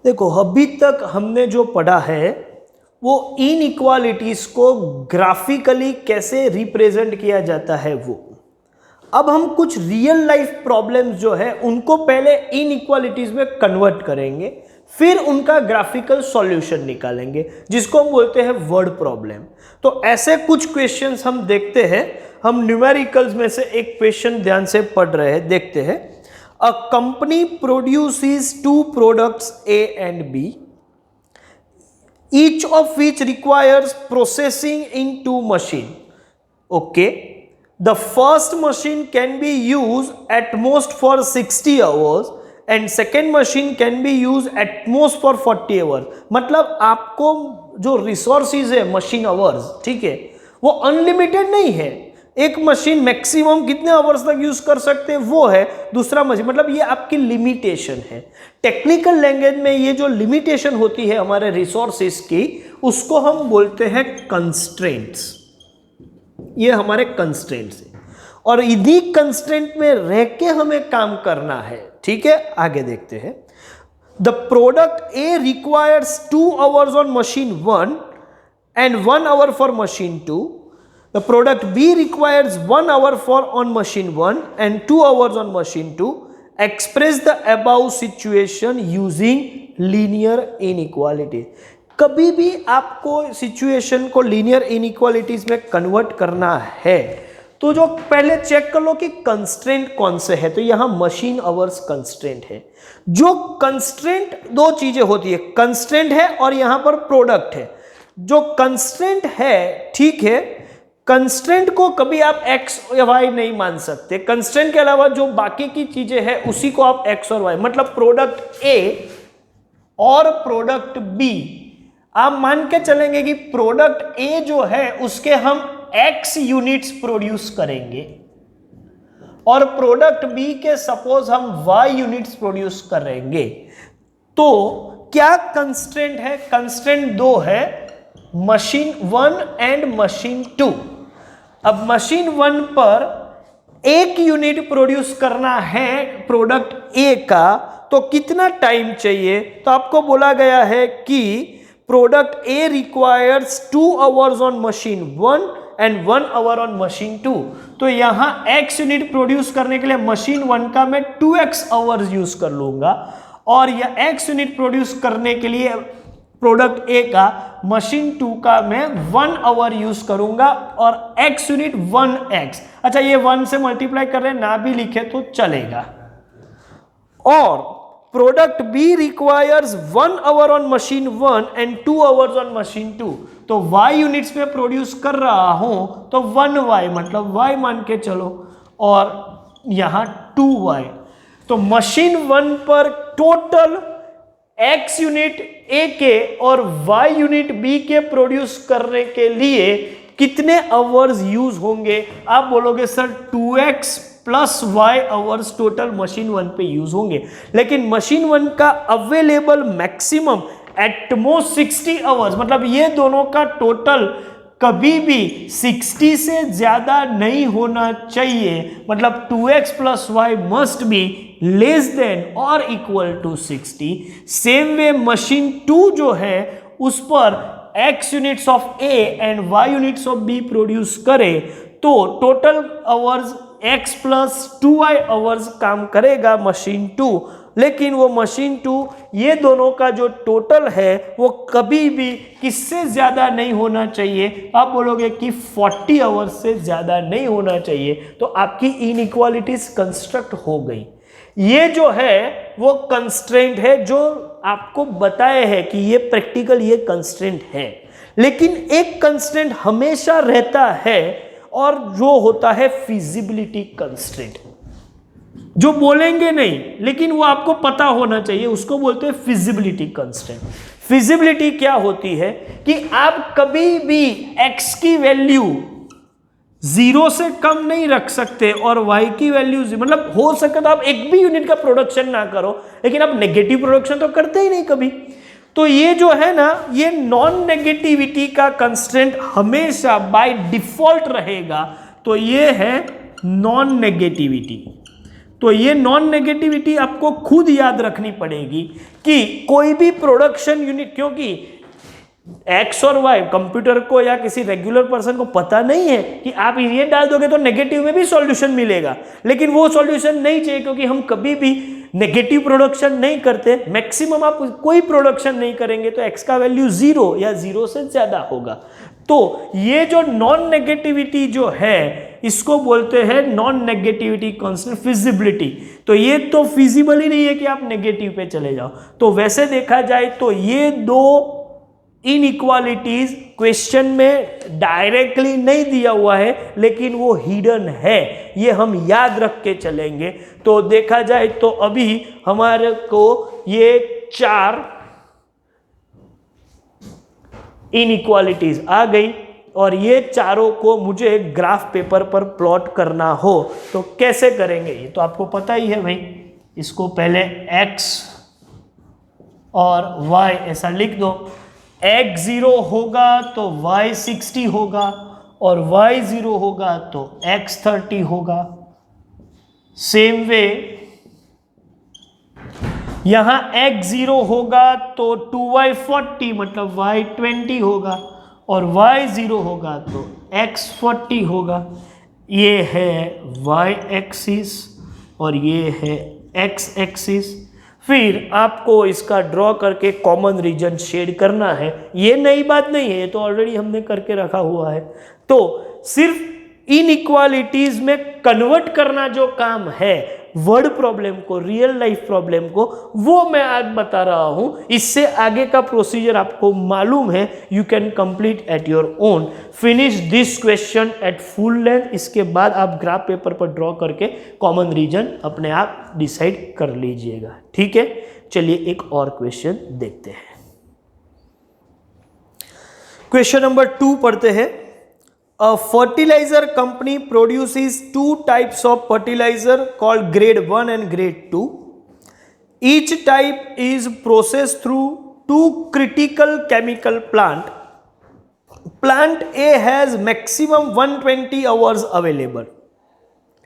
देखो, अभी तक हमने जो पढ़ा है वो इनइक्वालिटीज को ग्राफिकली कैसे रिप्रेजेंट किया जाता है वो। अब हम कुछ रियल लाइफ प्रॉब्लम्स जो है उनको पहले इनइक्वालिटीज में कन्वर्ट करेंगे, फिर उनका ग्राफिकल सॉल्यूशन निकालेंगे, जिसको हम बोलते हैं वर्ड प्रॉब्लम। तो ऐसे कुछ क्वेश्चंस हम देखते हैं। हम न्यूमेरिकल्स में से एक क्वेश्चन ध्यान से पढ़ रहे हैं, देखते हैं। A company produces two products A and B, each of which requires processing in two machines. Okay, the first machine can be used at most for 60 hours and second machine can be used at most for 40 hours. मतलब आपको जो resources है machine hours, ठीक है, वो unlimited नहीं है। एक मशीन मैक्सिमम कितने आवर्स तक यूज कर सकते हैं वो है, दूसरा मशीन मतलब ये आपकी लिमिटेशन है। टेक्निकल लैंग्वेज में ये जो लिमिटेशन होती है हमारे रिसोर्सेज की, उसको हम बोलते हैं कंस्ट्रेंट्स। ये हमारे कंस्ट्रेंट्स है और इन्हीं कंस्ट्रेंट में रह के हमें काम करना है, ठीक है। आगे देखते हैं। The product A requires 2 hours on machine 1 and 1 hour for machine 2. The product B requires 1 hour for on machine 1 and 2 hours on machine 2. Express the above situation using linear inequality. कभी भी आपको सिचुएशन को linear inequalities में convert करना है तो जो पहले चेक कर लो कि कंस्ट्रेंट कौन से है। तो यहां मशीन आवर्स कंस्ट्रेंट है। जो कंस्ट्रेंट दो चीजें होती है, कंस्ट्रेंट है और यहां पर प्रोडक्ट है। जो कंस्ट्रेंट है, ठीक है, कंस्ट्रेंट को कभी आप x या y नहीं मान सकते। कंस्ट्रेंट के अलावा जो बाकी की चीजें हैं उसी को आप x और y, मतलब प्रोडक्ट A और प्रोडक्ट B, आप मान के चलेंगे कि प्रोडक्ट A जो है उसके हम x यूनिट्स प्रोड्यूस करेंगे और प्रोडक्ट B के सपोज हम y यूनिट्स प्रोड्यूस करेंगे। तो क्या कंस्ट्रेंट है? कंस्ट्रेंट दो है, मशीन 1 एंड मशीन 2। अब मशीन 1 पर 1 यूनिट प्रोड्यूस करना है प्रोडक्ट ए का, तो कितना टाइम चाहिए? तो आपको बोला गया है कि product A requires 2 hours on machine 1 and 1 hour on machine 2। तो यहां x यूनिट प्रोड्यूस करने के लिए मशीन 1 का मैं 2x आवर्स यूज कर लूंगा और यह x यूनिट प्रोड्यूस करने के लिए प्रोडक्ट ए का मशीन 2 का मैं 1 hour यूज करूंगा और x यूनिट 1x। अच्छा, ये 1 से मल्टीप्लाई कर रहे हैं, ना भी लिखे तो चलेगा। और product B requires 1 hour on machine 1 and 2 hours on machine 2। तो y यूनिट्स में प्रोड्यूस कर रहा हूं तो 1y मतलब y मान के चलो और यहां 2y। तो मशीन 1 पर टोटल x यूनिट ए के और y यूनिट बी के प्रोड्यूस करने के लिए कितने आवर्स यूज होंगे? आप बोलोगे sir 2x plus y hours total machine 1 पे यूज होंगे, लेकिन मशीन 1 का available maximum at most 60 hours, मतलब ये दोनों का टोटल कभी भी 60 से ज्यादा नहीं होना चाहिए। मतलब 2x plus y must be less than और equal to 60। Same way machine 2 जो है उस पर x units of a and y units of b produce करे तो total hours x plus 2y hours काम करेगा मशीन 2। लेकिन वो मशीन 2 ये दोनों का जो टोटल है वो कभी भी किससे ज्यादा नहीं होना चाहिए? आप बोलोगे कि 40 आवर्स से ज्यादा नहीं होना चाहिए। तो आपकी इनइक्वालिटीज कंस्ट्रक्ट हो गई। ये जो है वो कंस्ट्रेंट है जो आपको बताए है कि ये प्रैक्टिकल ये कंस्ट्रेंट है। लेकिन एक कंस्ट्रेंट हमेशा रहता है और जो होता है फिजिबिलिटी कंस्ट्रेंट, जो बोलेंगे नहीं लेकिन वो आपको पता होना चाहिए, उसको बोलते हैं फिजिबिलिटी कंस्ट्रेंट। फिजिबिलिटी क्या होती है कि आप कभी भी x की वैल्यू 0 से कम नहीं रख सकते और y की वैल्यू, मतलब हो सके तो आप एक भी यूनिट का प्रोडक्शन ना करो, लेकिन आप नेगेटिव प्रोडक्शन तो करते ही नहीं कभी। तो ये जो है ना, ये नॉन नेगेटिविटी का कंस्ट्रेंट हमेशा बाय डिफॉल्ट रहेगा। तो ये है नॉन नेगेटिविटी। तो ये नॉन नेगेटिविटी आपको खुद याद रखनी पड़ेगी कि कोई भी प्रोडक्शन यूनिट, क्योंकि एक्स और वाई कंप्यूटर को या किसी रेगुलर पर्सन को पता नहीं है कि आप ये डाल दोगे तो नेगेटिव में भी सॉल्यूशन मिलेगा, लेकिन वो सॉल्यूशन नहीं चाहिए क्योंकि हम कभी भी नेगेटिव प्रोडक्शन नहीं करते। मैक्सिमम आप कोई प्रोडक्शन नहीं करेंगे तो एक्स का वैल्यू 0 या 0 से ज्यादा होगा। तो ये जो नॉन नेगेटिविटी जो है इसको बोलते हैं नॉन नेगेटिविटी कांस्टेंट फिजिबिलिटी। तो ये तो फिजिबल ही नहीं है कि आप नेगेटिव पे चले जाओ। तो वैसे देखा जाए तो ये दो इनइक्वालिटीज क्वेश्चन में डायरेक्टली नहीं दिया हुआ है, लेकिन वो हिडन है, ये हम याद रख के चलेंगे। तो देखा जाए तो अभी हमारे को ये 4 इनइक्वालिटीज आ गई और ये चारों को मुझे ग्राफ पेपर पर प्लॉट करना हो तो कैसे करेंगे, ये तो आपको पता ही है भाई। इसको पहले x और y ऐसा लिख दो। x 0 होगा तो y 60 होगा और y 0 होगा तो x 30 होगा। सेम वे यहां x 0 होगा तो 2y 40 मतलब y 20 होगा और y 0 होगा तो x 40 होगा। ये है y एक्सिस और ये है x एक्सिस। फिर आपको इसका ड्रॉ करके कॉमन रीजन शेड करना है। ये नई बात नहीं है, ये तो ऑलरेडी हमने करके रखा हुआ है। तो सिर्फ इनइक्वालिटीज में कन्वर्ट करना जो काम है वर्ड प्रॉब्लम को, रियल लाइफ प्रॉब्लम को, वो मैं आज बता रहा हूं। इससे आगे का प्रोसीजर आपको मालूम है, you can complete at your own. Finish this question at full length. इसके बाद आप ग्राफ पेपर पर ड्रॉ करके कॉमन रीजन अपने आप डिसाइड कर लीजिएगा, ठीक है। चलिए एक और क्वेश्चन देखते हैं। क्वेश्चन नंबर 2 पढ़ते हैं। A fertilizer company produces 2 types of fertilizer called grade 1 and grade 2. Each type is processed through 2 critical chemical plant. Plant A has maximum 120 hours available.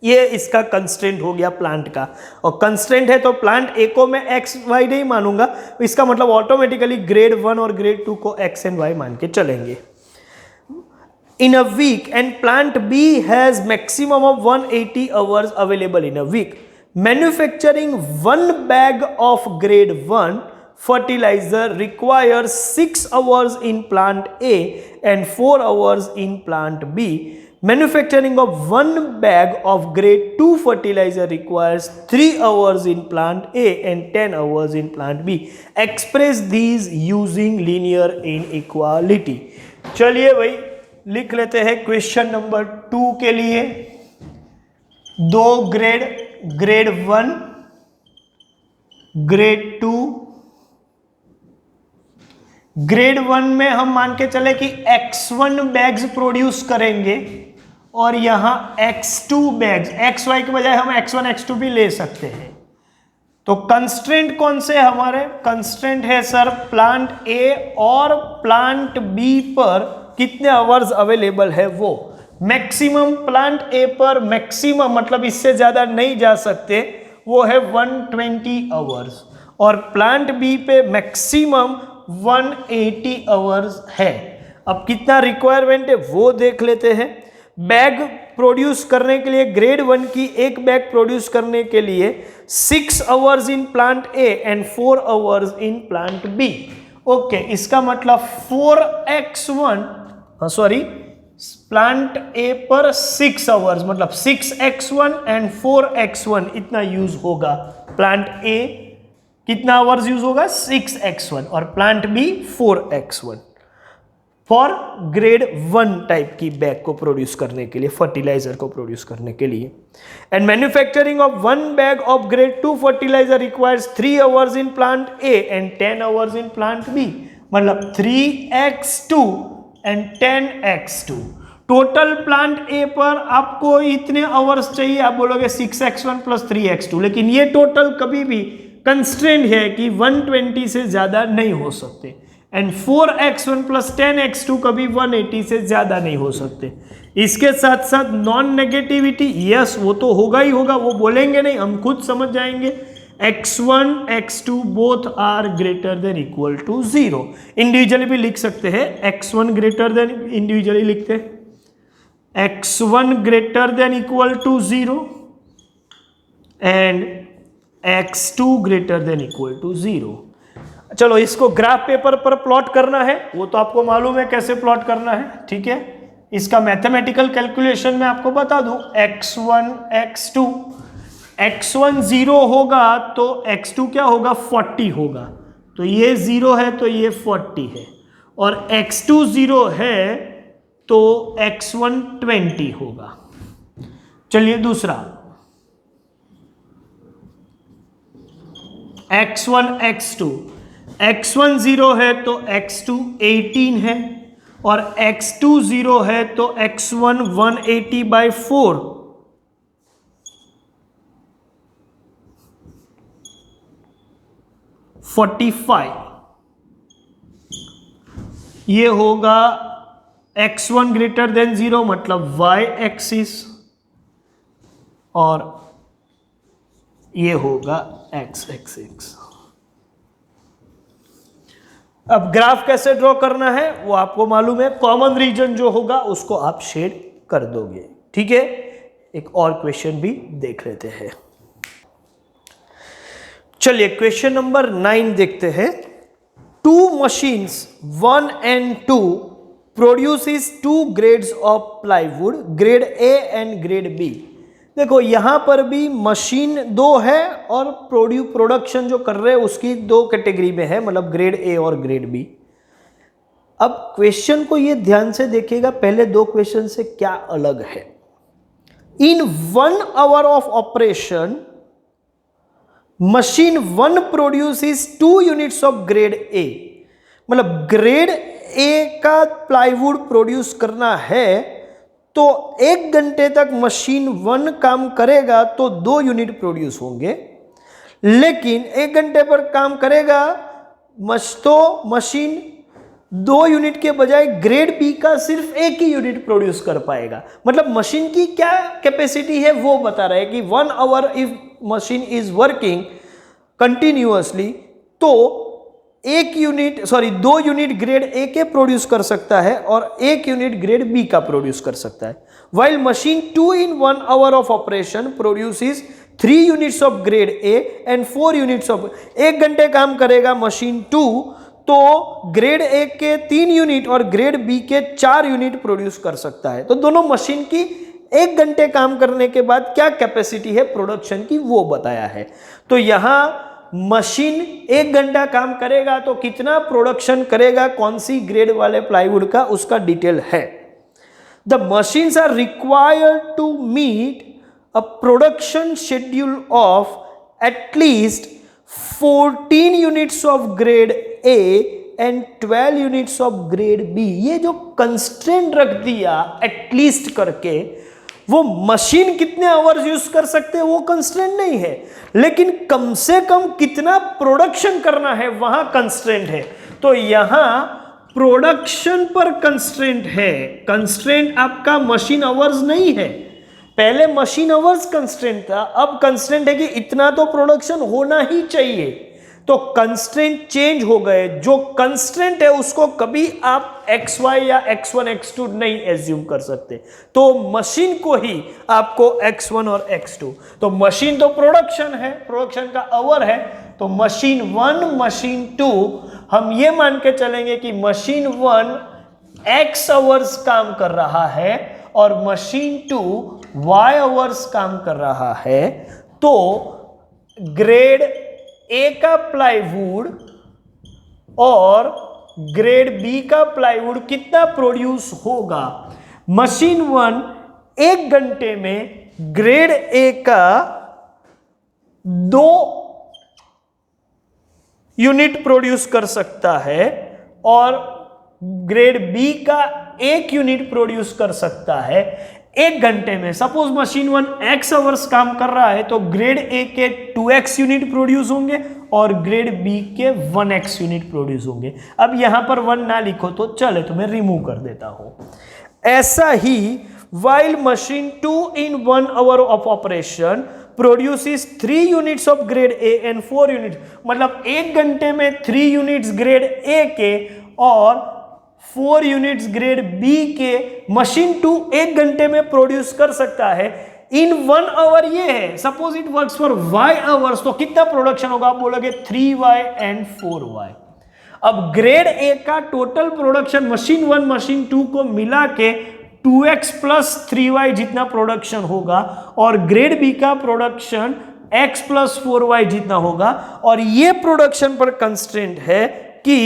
ये इसका कंस्ट्रेंट हो गया प्लांट का, और कंस्ट्रेंट है तो प्लांट ए को मैं एक्स वाई नहीं मानूंगा, इसका मतलब ऑटोमेटिकली ग्रेड 1 और ग्रेड 2 को एक्स एंड वाई मान के चलेंगे। In a week, and plant B has maximum of 180 hours available in a week. Manufacturing 1 bag of grade 1 fertilizer requires 6 hours in plant A and 4 hours in plant B. Manufacturing of 1 bag of grade 2 fertilizer requires 3 hours in plant A and 10 hours in plant B. Express these using linear inequality. चलिए भाई लिख लेते हैं question number 2 के लिए। 2 grade 1 grade 2। Grade 1 में हम मान के चले कि x1 बैग्स प्रोड्यूस करेंगे और यहां x2 बैग्स, xy के बजाय हम x1 x2 भी ले सकते हैं। तो कंस्ट्रेंट कौन से हमारे? कंस्ट्रेंट है सर प्लांट ए और प्लांट बी पर कितने आवर्स अवेलेबल है वो। मैक्सिमम प्लांट ए पर मैक्सिमम मतलब इससे ज्यादा नहीं जा सकते, वो है 120 आवर्स, और प्लांट बी पे मैक्सिमम 180 आवर्स है। अब कितना रिक्वायरमेंट है वो देख लेते हैं। बैग प्रोड्यूस करने के लिए ग्रेड 1 की एक बैग प्रोड्यूस करने के लिए 6 hours in plant A and 4 hours in plant B. Okay, इसका मतलब 4x1 प्लांट ए पर 6 आवर्स मतलब 6x1 एंड 4x1 इतना यूज होगा। प्लांट ए कितना आवर्स यूज होगा? 6x1 और plant B 4x1 for grade 1 type की बैग को प्रोड्यूस करने के लिए, फर्टिलाइजर को प्रोड्यूस करने के लिए। And manufacturing of 1 bag of grade 2 fertilizer requires 3 hours in plant A and 10 hours in plant B, मतलब 3x2 and 10x2। Total plant A पर आपको इतने आवर्स चाहिए, आप बोलोगे 6x1 प्लस 3x2, लेकिन ये टोटल कभी भी कंस्ट्रेंट है कि 120 से ज्यादा नहीं हो सकते। एंड 4x1 प्लस 10x2 कभी 180 से ज्यादा नहीं हो सकते। इसके साथ साथ नॉन नेगेटिविटी, यस वो तो होगा ही होगा, वो बोलेंगे नहीं, हम खुद समझ जाएंगे। x1 x2 both are greater than equal to 0। Individually भी लिख सकते हैं, x1 ग्रेटर देन, इंडिविजुअली लिखते हैं x1 greater than equal to 0 and x2 greater than equal to 0। चलो इसको ग्राफ पेपर पर प्लॉट करना है, वो तो आपको मालूम है कैसे प्लॉट करना है, ठीक है। इसका मैथमेटिकल कैलकुलेशन में आपको बता दूं, x1 x2, x1 0 होगा तो x2 क्या होगा, 40 होगा, तो ये 0 है तो ये 40 है, और x2 0 है तो x1 20 होगा। चलिए दूसरा, x1 x2, x1 0 है तो x2 18 है, और x2 0 है तो x1 180/4, ये होगा x1 ग्रेटर देन 0 मतलब y एक्सिस, और ये होगा x एक्सिस। अब ग्राफ कैसे ड्रॉ करना है वो आपको मालूम है, कॉमन रीजन जो होगा उसको आप शेड कर दोगे, ठीक है। एक और क्वेश्चन भी देख लेते हैं। चलिए क्वेश्चन नंबर 9 देखते हैं। 2 machines 1 and 2 produces 2 grades of plywood, grade A and grade B। देखो यहां पर भी मशीन 2 है और प्रोडक्शन जो कर रहे हैं उसकी 2 कैटेगरी में है, मतलब ग्रेड ए और ग्रेड बी। अब क्वेश्चन को ये ध्यान से देखिएगा, पहले 2 क्वेश्चन से क्या अलग है। इन 1 hour of operation machine 1 produces 2 units of grade ए, मतलब ग्रेड ए का प्लाईवुड प्रोड्यूस करना है तो 1 घंटे तक मशीन 1 काम करेगा तो 2 यूनिट प्रोड्यूस होंगे, लेकिन 1 घंटे पर काम करेगा तो मशीन 2 यूनिट के बजाय ग्रेड बी का सिर्फ 1 ही यूनिट प्रोड्यूस कर पाएगा। मतलब मशीन की क्या कैपेसिटी है वो बता रहा है कि 1 hour if machine is working continuously तो 2 यूनिट ग्रेड ए के प्रोड्यूस कर सकता है और 1 यूनिट ग्रेड बी का प्रोड्यूस कर सकता है। While machine 2 in 1 hour of operation produces 3 units of grade A and 4 units of, 1 घंटे काम करेगा मशीन 2 तो ग्रेड ए के 3 यूनिट और ग्रेड बी के 4 यूनिट प्रोड्यूस कर सकता है। तो दोनों मशीन की 1 घंटे काम करने के बाद क्या कैपेसिटी है प्रोडक्शन की वो बताया है। तो यहां मशीन 1 घंटा काम करेगा तो कितना प्रोडक्शन करेगा कौन सी ग्रेड वाले प्लाईवुड का, उसका डिटेल है। The machines are required to meet a production schedule of at least 14 units of grade A and 12 units of grade B. ये जो कंस्ट्रेंट रख दिया एटलीस्ट करके, वो मशीन कितने आवर्स यूज कर सकते हैं वो कंस्ट्रेंट नहीं है, लेकिन कम से कम कितना प्रोडक्शन करना है वहां कंस्ट्रेंट है। तो यहां प्रोडक्शन पर कंस्ट्रेंट है, कंस्ट्रेंट आपका मशीन आवर्स नहीं है। पहले मशीन आवर्स कंस्ट्रेंट था, अब कंस्ट्रेंट है कि इतना तो प्रोडक्शन होना ही चाहिए। तो कंस्ट्रेंट चेंज हो गए, जो कंस्ट्रेंट है उसको कभी आप XY या X1 X2 नहीं एज्यूम कर सकते, तो मशीन को ही आपको X1 और X2। तो मशीन तो प्रोडक्शन है, प्रोडक्शन का आवर है, तो मशीन 1 मशीन 2 हम ये मान के चलेंगे कि मशीन 1 X आवर्स काम कर रहा है और मशीन 2 Y आवर्स काम कर रहा है। तो ग्रेड ए का प्लाईवुड और ग्रेड बी का प्लाईवुड कितना प्रोड्यूस होगा। मशीन 1 1 घंटे में ग्रेड ए का 2 यूनिट प्रोड्यूस कर सकता है और ग्रेड बी का 1 यूनिट प्रोड्यूस कर सकता है 1 घंटे में। सपोज मशीन 1 X आवर्स काम कर रहा है तो ग्रेड ए के 2x यूनिट प्रोड्यूस होंगे और ग्रेड बी के 1x यूनिट प्रोड्यूस होंगे। अब यहां पर 1 ना लिखो तो चले, तो मैं रिमूव कर देता हूं। ऐसा ही while machine 2 in 1 hour of operation produces 3 units of grade A and 4 units, मतलब 1 घंटे में 3 यूनिट्स ग्रेड A के और 4 यूनिट्स ग्रेड B के मशीन 2 1 घंटे में प्रोड्यूस कर सकता है। इन 1 आवर ये है, suppose it works for y hours, तो कितना प्रोडक्शन होगा? आप बोलोगे 3y एंड 4y। अब ग्रेड A का टोटल प्रोडक्शन मशीन 1 मशीन 2 को मिला के 2x प्लस 3y जितना प्रोडक्शन होगा और ग्रेड बी का प्रोडक्शन x प्लस 4y जितना होगा। और ये प्रोडक्शन पर कंस्ट्रेंट है कि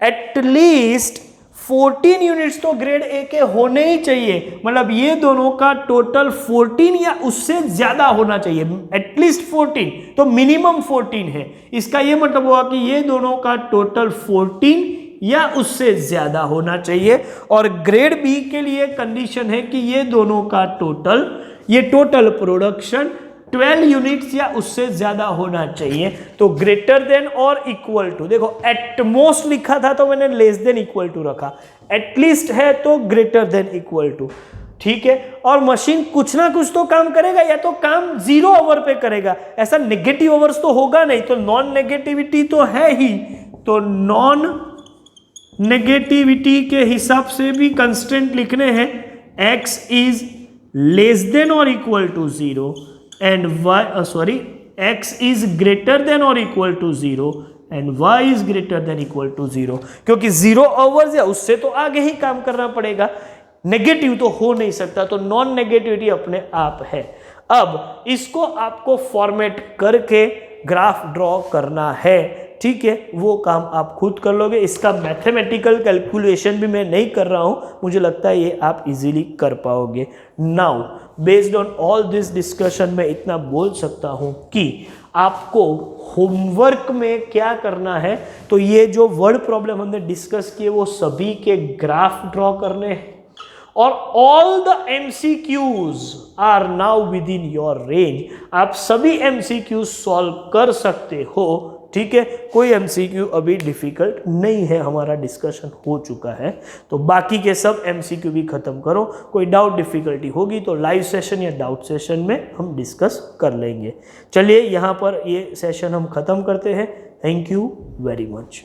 एटलीस्ट 14 यूनिट्स तो ग्रेड ए के होने ही चाहिए, मतलब ये दोनों का टोटल 14 या उससे ज्यादा होना चाहिए, एटलीस्ट 14, तो मिनिमम 14 है। इसका ये मतलब हुआ कि ये दोनों का टोटल 14 या उससे ज्यादा होना चाहिए। और ग्रेड बी के लिए कंडीशन है कि ये दोनों का टोटल प्रोडक्शन 12 यूनिट्स या उससे ज्यादा होना चाहिए। तो ग्रेटर देन और इक्वल टू, देखो एटमोस्ट लिखा था तो मैंने लेस देन इक्वल टू रखा, एटलीस्ट है तो ग्रेटर देन इक्वल टू, ठीक है। और मशीन कुछ ना कुछ तो काम करेगा, या तो काम 0 आवर पे करेगा, ऐसा नेगेटिव आवर्स तो होगा नहीं, तो नॉन नेगेटिविटी तो है ही, तो नॉन नेगेटिविटी के हिसाब से भी कंस्टेंट लिखने हैं, x इज लेस देन और equal to 0 and x is greater than और equal to 0 and y is greater than equal to 0, क्योंकि 0 आवर्स या उससे तो आगे ही काम करना पड़ेगा, नेगेटिव तो हो नहीं सकता, तो नॉन नेगेटिविटी अपने आप है। अब इसको आपको फॉर्मेट करके ग्राफ ड्रॉ करना है, ठीक है, वो काम आप खुद कर लोगे। इसका मैथमेटिकल कैलकुलेशन भी मैं नहीं कर रहा हूं, मुझे लगता है ये आप इजीली कर पाओगे। Now based on all this discussion मैं इतना बोल सकता हूं कि आपको होमवर्क में क्या करना है, तो ये जो वर्ड प्रॉब्लम हमने डिस्कस किए वो सभी के ग्राफ ड्रॉ करने हैं, और all the MCQs are now within your range. आप सभी MCQs सॉल्व कर सकते हो, ठीक है, कोई MCQ अभी डिफिकल्ट नहीं है, हमारा डिस्कशन हो चुका है। तो बाकी के सब MCQ भी खत्म करो, कोई डाउट डिफिकल्टी होगी तो लाइव सेशन या डाउट सेशन में हम डिस्कस कर लेंगे। चलिए यहाँ पर ये सेशन हम खत्म करते हैं। Thank you very much.